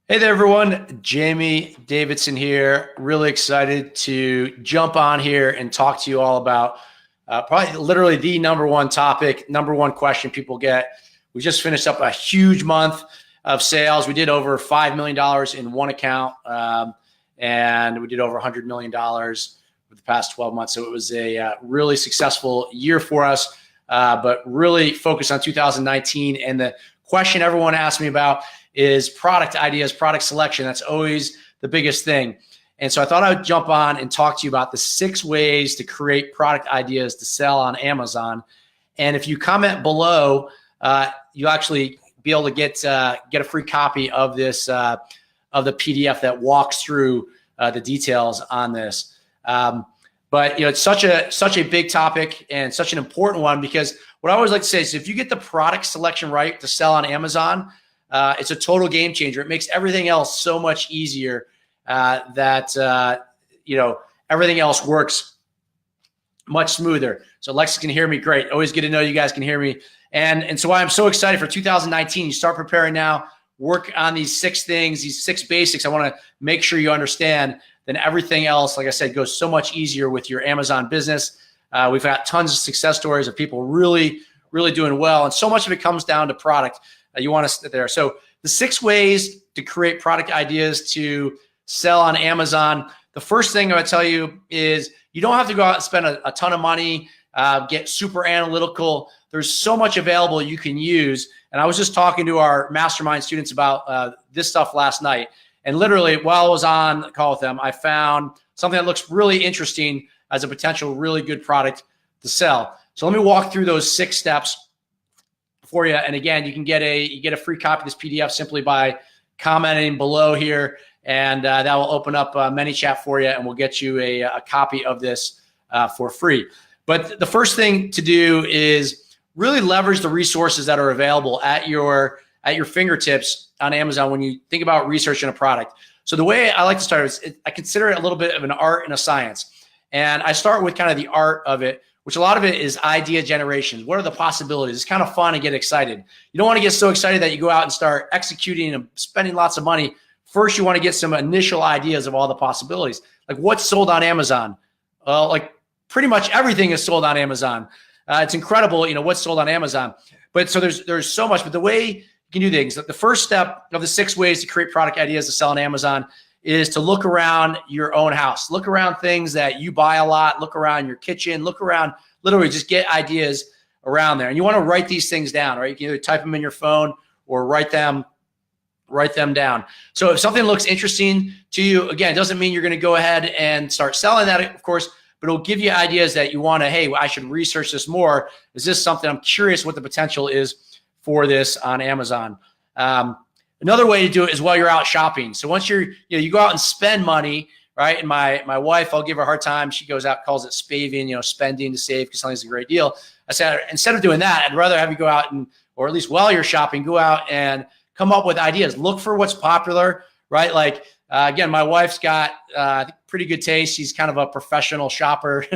Hey there, everyone. Jamie Davidson here. Really excited to jump on here and talk to you all about probably literally the number one topic, number one question people get. We just finished up a huge month of sales. We did over $5 million in one account, and we did over $100 million for the past 12 months. So it was a really successful year for us, but really focused on 2019. And the question everyone asked me about is product ideas, product selection. That's always the biggest thing. And so I thought I would jump on and talk to you about the 6 ways to create product ideas to sell on Amazon. And if you comment below, you'll actually be able to get a free copy of this of the PDF that walks through the details on this. But it's such a big topic and such an important one, because what I always like to say is if you get the product selection right to sell on Amazon, it's a total game changer. It makes everything else so much easier. That everything else works much smoother. So Alexis can hear me great. Always good to know you guys can hear me. And so why I'm so excited for 2019. You start preparing now. Work on these 6 things, these 6 basics. I want to make sure you understand. Then everything else, like I said, goes so much easier with your Amazon business. We've got tons of success stories of people really, really doing well, and so much of it comes down to product. You want to sit there. So the 6 ways to create product ideas to sell on Amazon. The first thing I would tell you is you don't have to go out and spend a ton of money, get super analytical. There's so much available you can use. And I was just talking to our mastermind students about this stuff last night. And literally while I was on the call with them, I found something that looks really interesting as a potential really good product to sell. So let me walk through those 6 steps for you. And again, you get a free copy of this PDF simply by commenting below here, and that will open up ManyChat for you, and we'll get you a copy of this for free. But the first thing to do is really leverage the resources that are available at your fingertips on Amazon when you think about researching a product. So the way I like to start is I consider it a little bit of an art and a science. And I start with kind of the art of it, which a lot of it is idea generation. What are the possibilities? It's kind of fun to get excited. You don't want to get so excited that you go out and start executing and spending lots of money. First, you want to get some initial ideas of all the possibilities. Like what's sold on Amazon? Like pretty much everything is sold on Amazon. It's incredible, what's sold on Amazon. But so there's so much. But the way you can do things, the first step of the 6 ways to create product ideas to sell on Amazon is to look around your own house. Look around things that you buy a lot. Look around your kitchen. Look around, literally just get ideas around there. And you want to write these things down, right? You can either type them in your phone or write them down. So if something looks interesting to you, again, it doesn't mean you're going to go ahead and start selling that, of course, but it'll give you ideas that you want to, hey, I should research this more. Is this something I'm curious what the potential is for this on Amazon? Another way to do it is while you're out shopping. So once you go out and spend money, right? And my wife, I'll give her a hard time. She goes out, calls it spaving, spending to save because something's a great deal. I said, instead of doing that, I'd rather have you go out or at least while you're shopping, go out and come up with ideas. Look for what's popular, right? Like, again, my wife's got pretty good taste. She's kind of a professional shopper,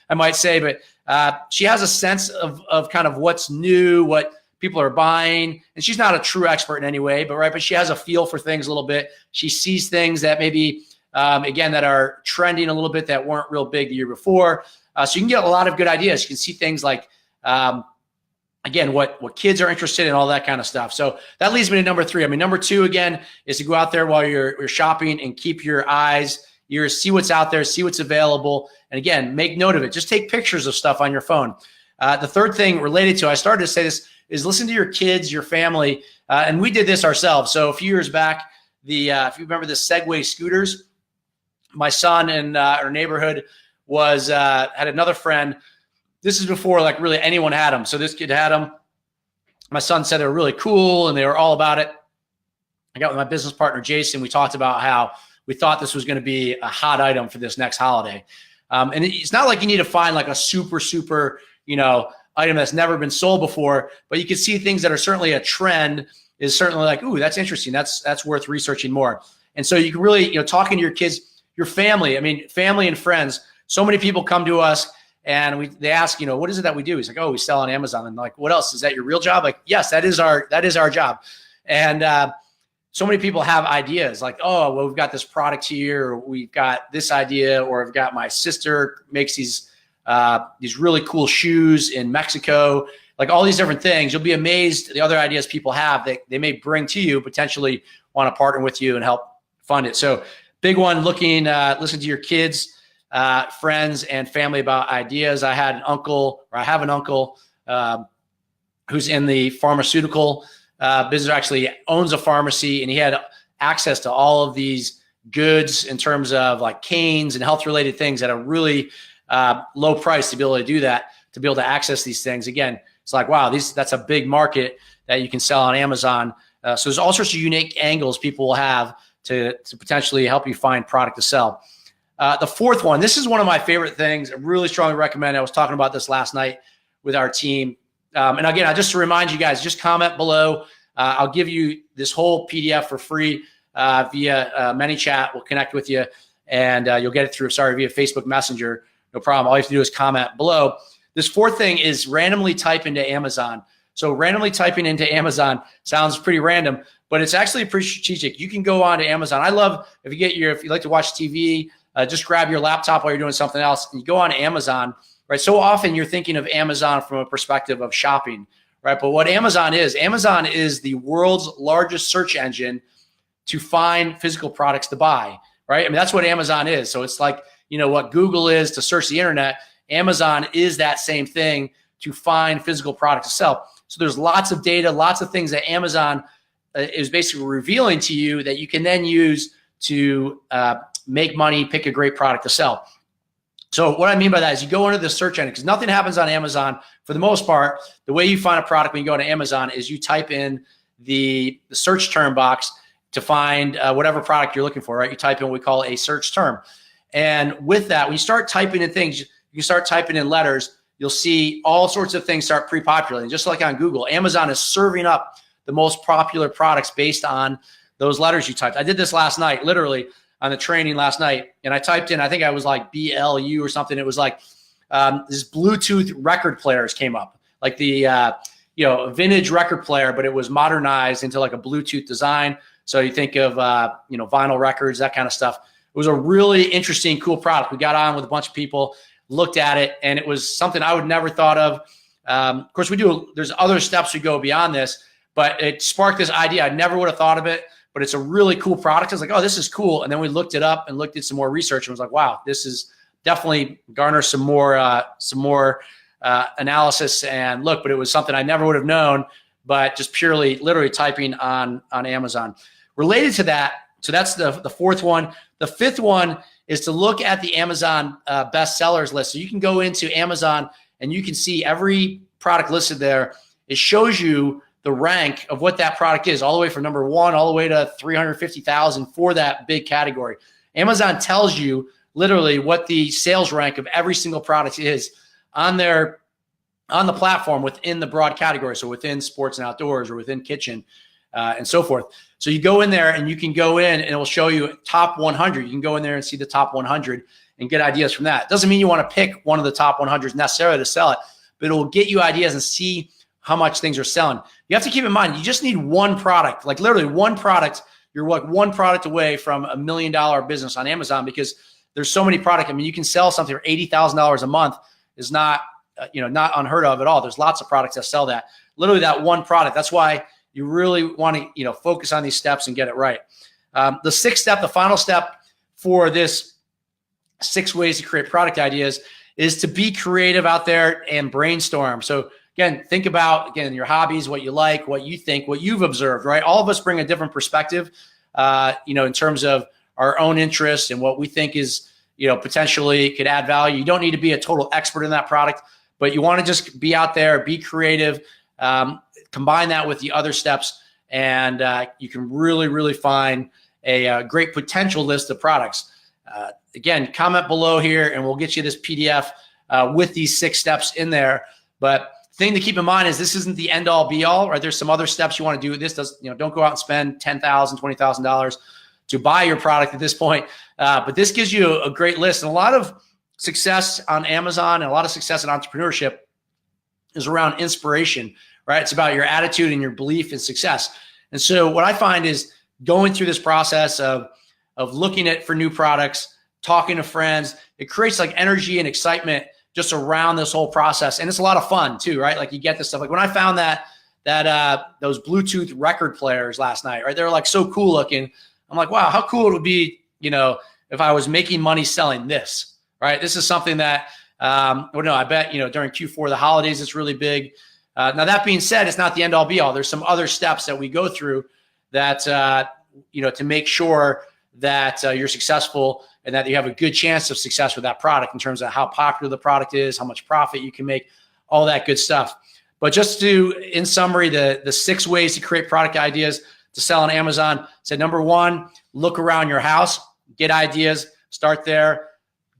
I might say, but she has a sense of kind of what's new, what people are buying, and she's not a true expert in any way, but she has a feel for things a little bit. She sees things that maybe, again, that are trending a little bit that weren't real big the year before. So you can get a lot of good ideas. You can see things like, again, what kids are interested in, all that kind of stuff. So that leads me to number 3. Number 2, again, is to go out there while you're shopping and keep your eyes, see what's out there, see what's available. And again, make note of it. Just take pictures of stuff on your phone. The third thing related to, I started to say this, is listen to your kids, your family. And we did this ourselves. So a few years back, if you remember the Segway scooters, my son in our neighborhood had another friend. This is before like really anyone had them. So this kid had them. My son said they were really cool and they were all about it. I got with my business partner, Jason. We talked about how we thought this was going to be a hot item for this next holiday. And it's not like you need to find like a super, item that's never been sold before, but you can see things that are certainly a trend is certainly like, ooh, that's interesting. That's worth researching more. And so you can really, talking to your kids, your family, family and friends. So many people come to us and they ask, what is it that we do? He's like, oh, we sell on Amazon. And like, what else? Is that your real job? Like, yes, that is our job. And so many people have ideas like, oh, well, we've got this product here, or we've got this idea, or I've got my sister makes these really cool shoes in Mexico, like all these different things. You'll be amazed the other ideas people have that they may bring to you, potentially want to partner with you and help fund it. So big one, listen to your kids, friends, and family about ideas. I have an uncle who's in the pharmaceutical business, actually owns a pharmacy, and he had access to all of these goods in terms of like canes and health related things at a really low price to be able to do that, to be able to access these things. Again, it's like, wow, that's a big market that you can sell on Amazon. So there's all sorts of unique angles people will have to potentially help you find product to sell. The fourth one, this is one of my favorite things. I really strongly recommend. I was talking about this last night with our team. And again, just to remind you guys, just comment below. I'll give you this whole PDF for free via ManyChat. We'll connect with you, and you'll get it via Facebook Messenger. No problem. All you have to do is comment below. This fourth thing is randomly type into Amazon. So randomly typing into Amazon sounds pretty random, but it's actually pretty strategic. You can go on to Amazon. I love if you like to watch TV, just grab your laptop while you're doing something else, and you go on to Amazon. Right. So often you're thinking of Amazon from a perspective of shopping, right? But what Amazon is the world's largest search engine to find physical products to buy, right? I mean, that's what Amazon is. So it's like, what Google is to search the internet. Amazon is that same thing to find physical products to sell. So there's lots of data, lots of things that Amazon is basically revealing to you that you can then use to make money, pick a great product to sell. So what I mean by that is you go into the search engine, because nothing happens on Amazon for the most part. The way you find a product when you go to Amazon is you type in the search term box to find whatever product you're looking for, right? You type in what we call a search term. And with that, when you start typing in things, you start typing in letters, you'll see all sorts of things start pre-populating. Just like on Google, Amazon is serving up the most popular products based on those letters you typed. I did this last night, literally on the training last night, and I typed in, I think I was like BLU or something. It was like this Bluetooth record players came up, like the vintage record player, but it was modernized into like a Bluetooth design. So you think of vinyl records, that kind of stuff. It was a really interesting, cool product. We got on with a bunch of people, looked at it, and it was something I would never thought of. Of course, there's other steps we go beyond this, but it sparked this idea. I never would have thought of it, but it's a really cool product. I was like, oh, this is cool. And then we looked it up and looked at some more research and was like, wow, this is definitely garner some more analysis and look, but it was something I never would have known, but just purely literally typing on Amazon. Related to that, so that's the fourth one. The fifth one is to look at the Amazon bestsellers list. So you can go into Amazon and you can see every product listed there. It shows you the rank of what that product is, all the way from number 1 all the way to 350,000 for that big category. Amazon tells you literally what the sales rank of every single product is on the platform within the broad category. So within sports and outdoors or within kitchen and so forth. So you go in there and you can go in and it will show you top 100. You can go in there and see the top 100 and get ideas from that. It doesn't mean you want to pick one of the top 100s necessarily to sell it, but it will get you ideas and see how much things are selling. You have to keep in mind, you just need one product, like literally one product. You're like one product away from $1 million business on Amazon because there's so many products. I mean, you can sell something for $80,000 a month is not unheard of at all. There's lots of products that sell that. Literally that one product. That's why you really want to, focus on these steps and get it right. The sixth step, the final step for this 6 ways to create product ideas is to be creative out there and brainstorm. So again, think about, your hobbies, what you like, what you think, what you've observed, right? All of us bring a different perspective, in terms of our own interests and what we think is, potentially could add value. You don't need to be a total expert in that product, but you want to just be out there, be creative, combine that with the other steps, and you can really, really find a great potential list of products. Again, comment below here and we'll get you this PDF with these 6 steps in there. But thing to keep in mind is this isn't the end all be all, right? There's some other steps you want to do. This does, don't go out and spend $10,000, $20,000 to buy your product at this point. But this gives you a great list. And a lot of success on Amazon and a lot of success in entrepreneurship is around inspiration, right? It's about your attitude and your belief in success. And so what I find is going through this process of looking for new products, talking to friends. It creates like energy and excitement just around this whole process. And it's a lot of fun too, right? Like you get this stuff. Like when I found that those Bluetooth record players last night, right? They're like so cool looking. I'm like, wow, how cool it would be, if I was making money selling this, right? This is something that, I bet, during Q4, the holidays, it's really big. Now that being said, it's not the end all be all. There's some other steps that we go through that, to make sure that you're successful and that you have a good chance of success with that product in terms of how popular the product is, how much profit you can make, all that good stuff. But just in summary, the 6 ways to create product ideas to sell on Amazon. Said number 1, look around your house, get ideas, start there.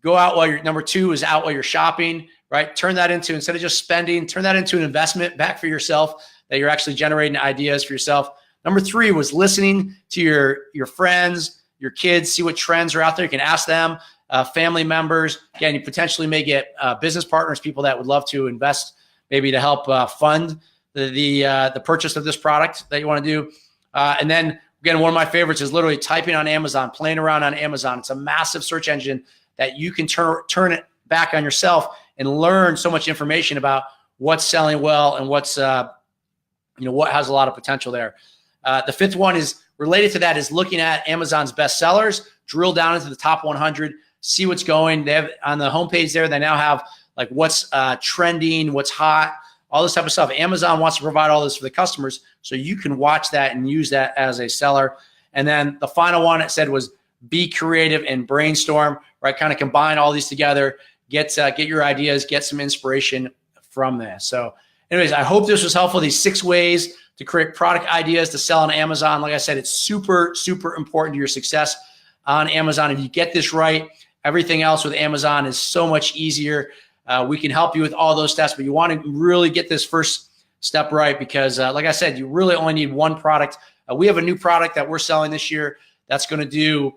Go out number 2 is out while you're shopping, right? Turn that into, instead of just spending, turn that into an investment back for yourself, that you're actually generating ideas for yourself. Number 3 was listening to your friends, your kids, see what trends are out there. You can ask them, family members. Again, you potentially may get business partners, people that would love to invest, maybe to help fund the purchase of this product that you want to do. And then again, one of my favorites is literally typing on Amazon, playing around on Amazon. It's a massive search engine that you can turn it back on yourself and learn so much information about what's selling well and what's what has a lot of potential there. The 5th one is related to that, is looking at Amazon's best sellers, drill down into the top 100, see what's going. They have on the homepage there, they now have like what's trending, what's hot, all this type of stuff. Amazon wants to provide all this for the customers so you can watch that and use that as a seller. And then the final one it said was be creative and brainstorm, right? Kind of combine all these together, get your ideas, get some inspiration from this. So anyways, I hope this was helpful. These 6 ways to create product ideas to sell on Amazon. Like I said, it's super, super important to your success on Amazon. If you get this right, everything else with Amazon is so much easier. We can help you with all those steps, but you want to really get this first step right because, like I said, you really only need one product. We have a new product that we're selling this year that's going to do,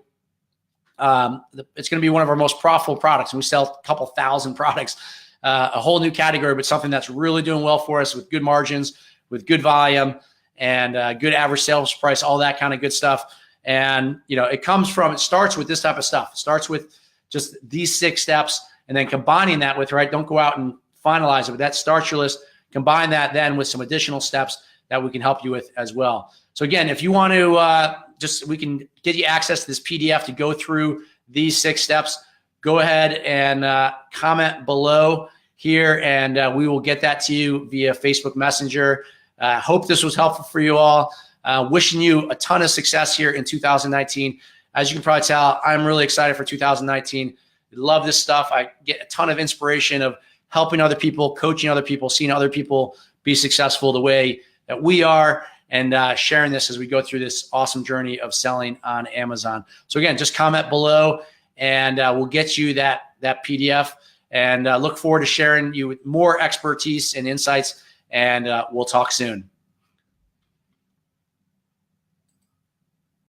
it's going to be one of our most profitable products. And we sell a couple thousand products, a whole new category, but something that's really doing well for us with good margins, with good volume and good average sales price, all that kind of good stuff. And, it starts with this type of stuff. It starts with just these 6 steps and then combining that with, right, don't go out and finalize it, but that starts your list. Combine that then with some additional steps that we can help you with as well. So again, if you want to we can get you access to this PDF to go through these 6 steps, go ahead and comment below here and we will get that to you via Facebook Messenger. Hope this was helpful for you all. Wishing you a ton of success here in 2019. As you can probably tell, I'm really excited for 2019. I love this stuff. I get a ton of inspiration of helping other people, coaching other people, seeing other people be successful the way that we are, and sharing this as we go through this awesome journey of selling on Amazon. So again, just comment below and we'll get you that PDF, and look forward to sharing you with more expertise and insights, and we'll talk soon.